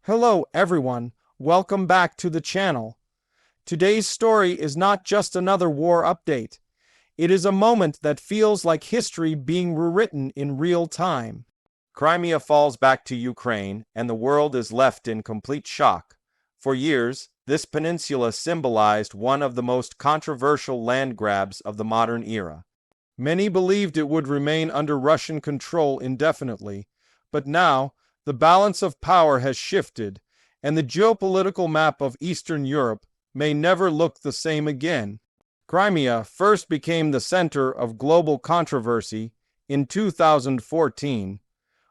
Hello everyone, welcome back to the channel. Today's story is not just another war update. It is a moment that feels like history being rewritten in real time. Crimea falls back to Ukraine, and the world is left in complete shock. For years, this peninsula symbolized one of the most controversial land grabs of the modern era. Many believed it would remain under Russian control indefinitely, but now the balance of power has shifted, and the geopolitical map of Eastern Europe may never look the same again. Crimea first became the center of global controversy in 2014,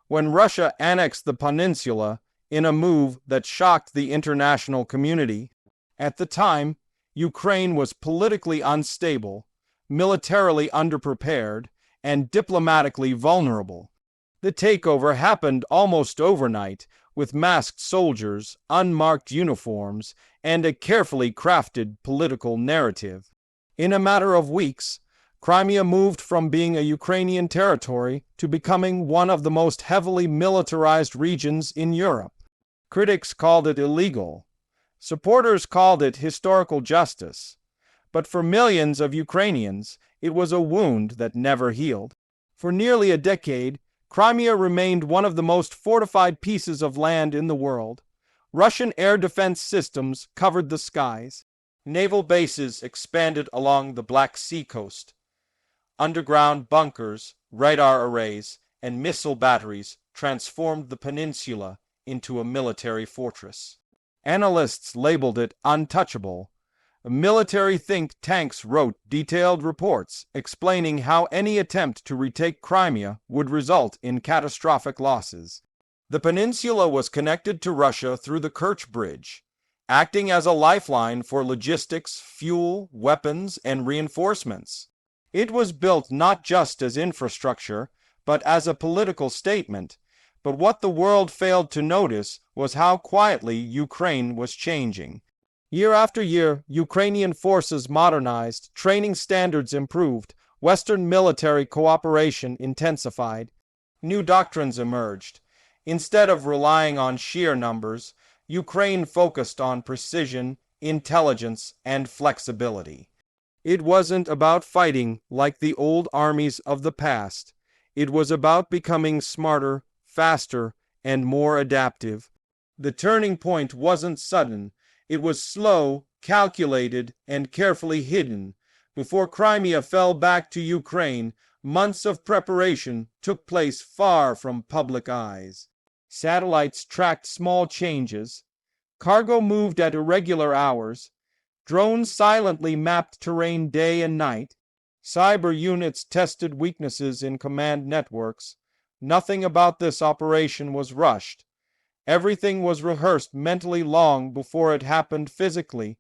when Russia annexed the peninsula in a move that shocked the international community. At the time, Ukraine was politically unstable, militarily underprepared, and diplomatically vulnerable. The takeover happened almost overnight, with masked soldiers, unmarked uniforms, and a carefully crafted political narrative. In a matter of weeks, Crimea moved from being a Ukrainian territory to becoming one of the most heavily militarized regions in Europe. Critics called it illegal. Supporters called it historical justice. But for millions of Ukrainians, it was a wound that never healed. For nearly a decade, Crimea remained one of the most fortified pieces of land in the world. Russian air defense systems covered the skies. Naval bases expanded along the Black Sea coast. Underground bunkers, radar arrays, and missile batteries transformed the peninsula into a military fortress. Analysts labeled it untouchable. Military think tanks wrote detailed reports explaining how any attempt to retake Crimea would result in catastrophic losses. The peninsula was connected to Russia through the Kerch Bridge, acting as a lifeline for logistics, fuel, weapons, and reinforcements. It was built not just as infrastructure, but as a political statement. But what the world failed to notice was how quietly Ukraine was changing. Year after year, Ukrainian forces modernized, training standards improved, Western military cooperation intensified. New doctrines emerged. Instead of relying on sheer numbers, Ukraine focused on precision, intelligence, and flexibility. It wasn't about fighting like the old armies of the past. It was about becoming smarter, faster, and more adaptive. The turning point wasn't sudden. It was slow, calculated, and carefully hidden. Before Crimea fell back to Ukraine, months of preparation took place far from public eyes. Satellites tracked small changes. Cargo moved at irregular hours. Drones silently mapped terrain day and night. Cyber units tested weaknesses in command networks. Nothing about this operation was rushed. Everything was rehearsed mentally long before it happened physically.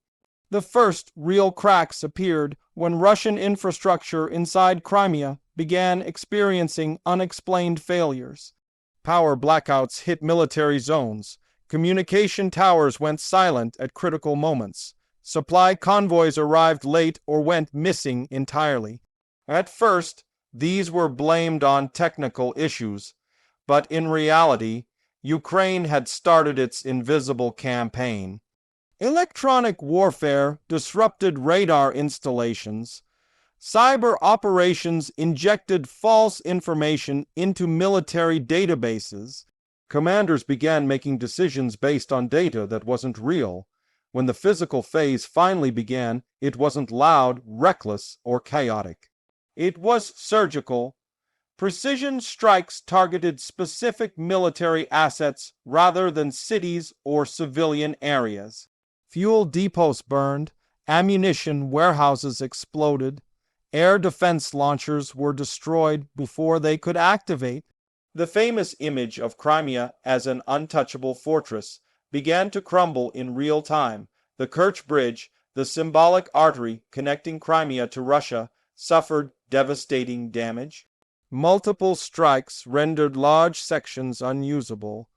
The first real cracks appeared when Russian infrastructure inside Crimea began experiencing unexplained failures. Power blackouts hit military zones. Communication towers went silent at critical moments. Supply convoys arrived late or went missing entirely. At first, these were blamed on technical issues, but in reality, Ukraine had started its invisible campaign. Electronic warfare disrupted radar installations. Cyber operations injected false information into military databases. Commanders began making decisions based on data that wasn't real. When the physical phase finally began, it wasn't loud, reckless, or chaotic. It was surgical. Precision strikes targeted specific military assets rather than cities or civilian areas. Fuel depots burned, ammunition warehouses exploded, air defense launchers were destroyed before they could activate. The famous image of Crimea as an untouchable fortress began to crumble in real time. The Kerch Bridge, the symbolic artery connecting Crimea to Russia, suffered devastating damage. Multiple strikes rendered large sections unusable.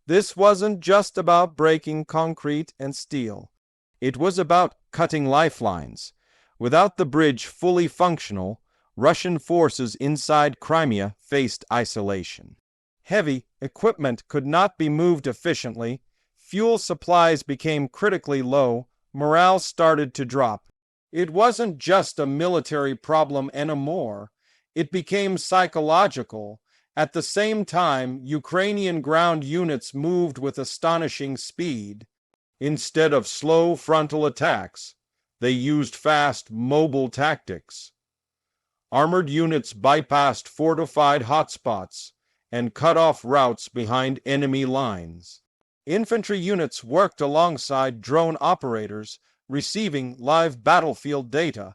This wasn't just about breaking concrete and steel. It was about cutting lifelines. Without the bridge fully functional, Russian forces inside Crimea faced isolation. Heavy equipment could not be moved efficiently. fuel supplies became critically low, morale started to drop. It wasn't just a military problem anymore, it became psychological. At the same time, Ukrainian ground units moved with astonishing speed. Instead of slow frontal attacks, they used fast, mobile tactics. Armored units bypassed fortified hotspots and cut off routes behind enemy lines. Infantry units worked alongside drone operators, receiving live battlefield data.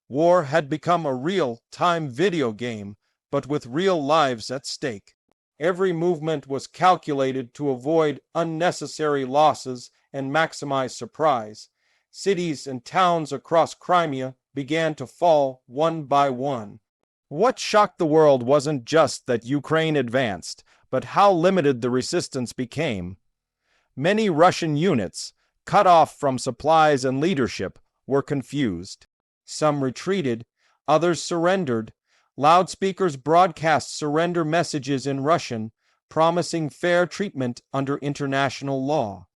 War had become a real-time video game, but with real lives at stake. Every movement was calculated to avoid unnecessary losses and maximize surprise. Cities and towns across Crimea began to fall one by one. What shocked the world wasn't just that Ukraine advanced, but how limited the resistance became. Many Russian units, cut off from supplies and leadership, were confused. Some retreated, others surrendered. Loudspeakers broadcast surrender messages in Russian, promising fair treatment under international law.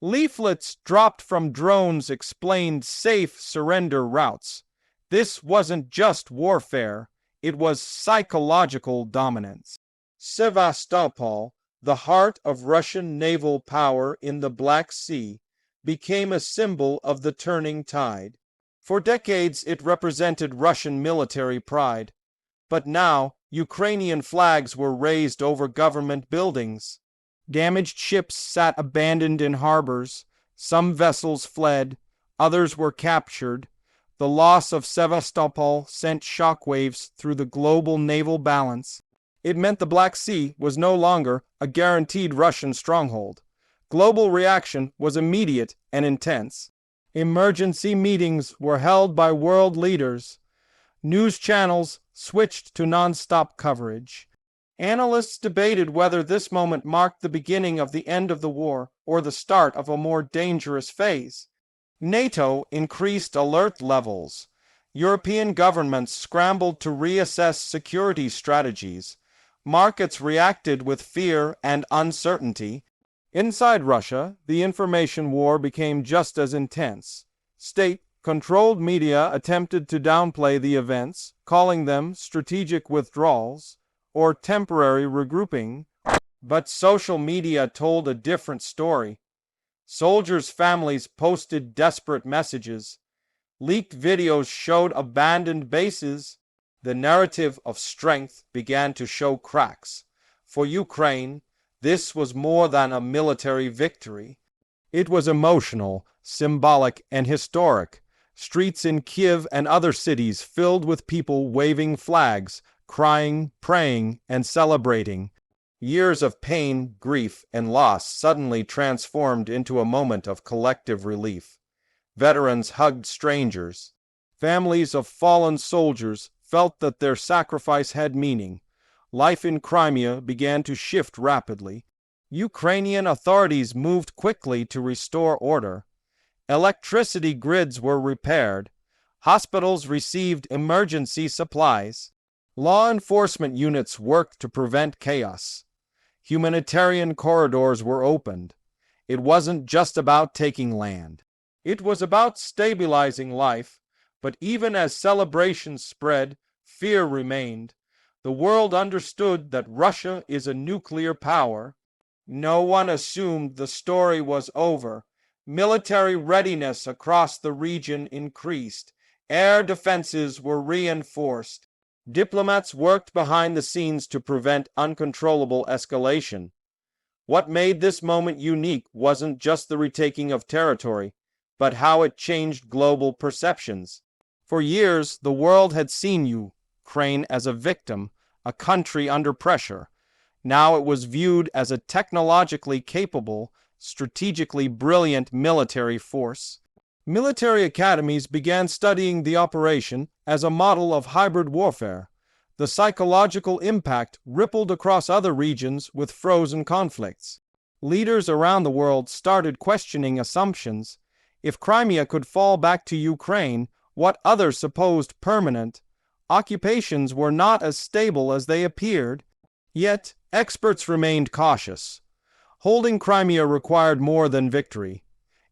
Leaflets dropped from drones explained safe surrender routes. This wasn't just warfare, it was psychological dominance. Sevastopol, the heart of Russian naval power in the Black Sea, became a symbol of the turning tide. For decades it represented Russian military pride. But now, Ukrainian flags were raised over government buildings. Damaged ships sat abandoned in harbors. Some vessels fled, others were captured. The loss of Sevastopol sent shockwaves through the global naval balance. It meant the Black Sea was no longer a guaranteed Russian stronghold. Global reaction was immediate and intense. Emergency meetings were held by world leaders. News channels switched to non-stop coverage. Analysts debated whether this moment marked the beginning of the end of the war or the start of a more dangerous phase. NATO increased alert levels. European governments scrambled to reassess security strategies. Markets reacted with fear and uncertainty. Inside Russia, the information war became just as intense. State-controlled media attempted to downplay the events, calling them strategic withdrawals or temporary regrouping. But social media told a different story. Soldiers' families posted desperate messages. Leaked videos showed abandoned bases. The narrative of strength began to show cracks. For Ukraine, this was more than a military victory. It was emotional, symbolic, and historic. Streets in Kiev and other cities filled with people waving flags, crying, praying, and celebrating. Years of pain, grief, and loss suddenly transformed into a moment of collective relief. Veterans hugged strangers. Families of fallen soldiers felt that their sacrifice had meaning. Life in Crimea began to shift rapidly. Ukrainian authorities moved quickly to restore order. Electricity grids were repaired. Hospitals received emergency supplies. Law enforcement units worked to prevent chaos. Humanitarian corridors were opened. It wasn't just about taking land. It was about stabilizing life, but even as celebrations spread, fear remained. The world understood that Russia is a nuclear power. No one assumed the story was over. Military readiness across the region increased. Air defenses were reinforced. Diplomats worked behind the scenes to prevent uncontrollable escalation. What made this moment unique wasn't just the retaking of territory, but how it changed global perceptions. For years, the world had seen Ukraine as a victim, a country under pressure. Now it was viewed as a technologically capable, strategically brilliant military force. Military academies began studying the operation as a model of hybrid warfare. The psychological impact rippled across other regions with frozen conflicts. Leaders around the world started questioning assumptions. If Crimea could fall back to Ukraine, what others supposed permanent occupations were not as stable as they appeared. Yet, experts remained cautious. Holding Crimea required more than victory.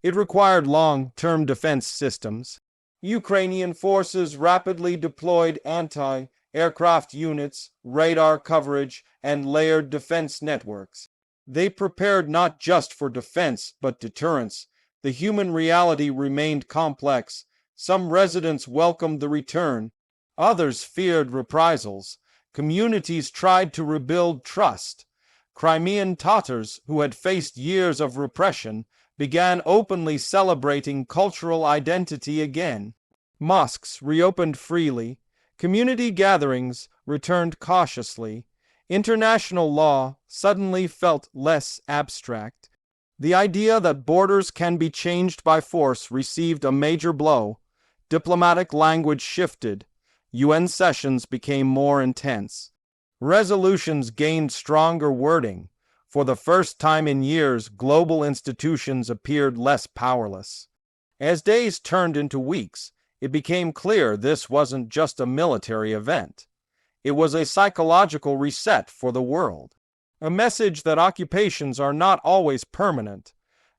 It required long-term defense systems. Ukrainian forces rapidly deployed anti-aircraft units, radar coverage, and layered defense networks. They prepared not just for defense, but deterrence. The human reality remained complex. Some residents welcomed the return. Others feared reprisals. Communities tried to rebuild trust. Crimean Tatars, who had faced years of repression, began openly celebrating cultural identity again. Mosques reopened freely. Community gatherings returned cautiously. International law suddenly felt less abstract. The idea that borders can be changed by force received a major blow. Diplomatic language shifted. UN sessions became more intense. Resolutions gained stronger wording. For the first time in years, global institutions appeared less powerless. As days turned into weeks, it became clear this wasn't just a military event. It was a psychological reset for the world. A message that occupations are not always permanent,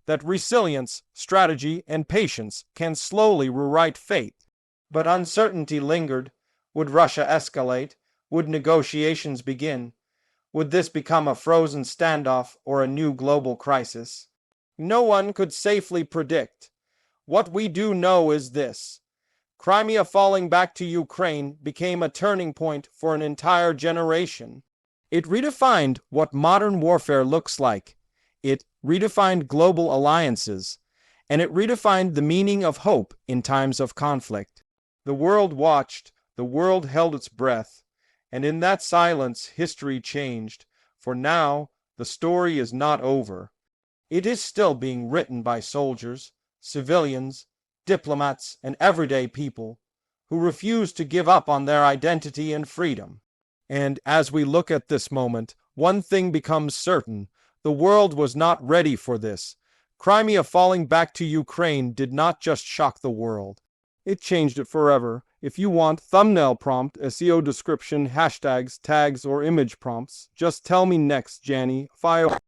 that resilience, strategy, and patience can slowly rewrite fate. But uncertainty lingered. Would Russia escalate? Would negotiations begin? Would this become a frozen standoff or a new global crisis? No one could safely predict. What we do know is this: Crimea falling back to Ukraine became a turning point for an entire generation. It redefined what modern warfare looks like. It redefined global alliances, and it redefined the meaning of hope in times of conflict. The world watched, the world held its breath, and in that silence history changed, for now the story is not over. It is still being written by soldiers, civilians, diplomats, and everyday people who refuse to give up on their identity and freedom. And as we look at this moment, one thing becomes certain: the world was not ready for this. Crimea falling back to Ukraine did not just shock the world. It changed it forever. If you want thumbnail prompt, SEO description, hashtags, tags, or image prompts, just tell me next, Janny. File.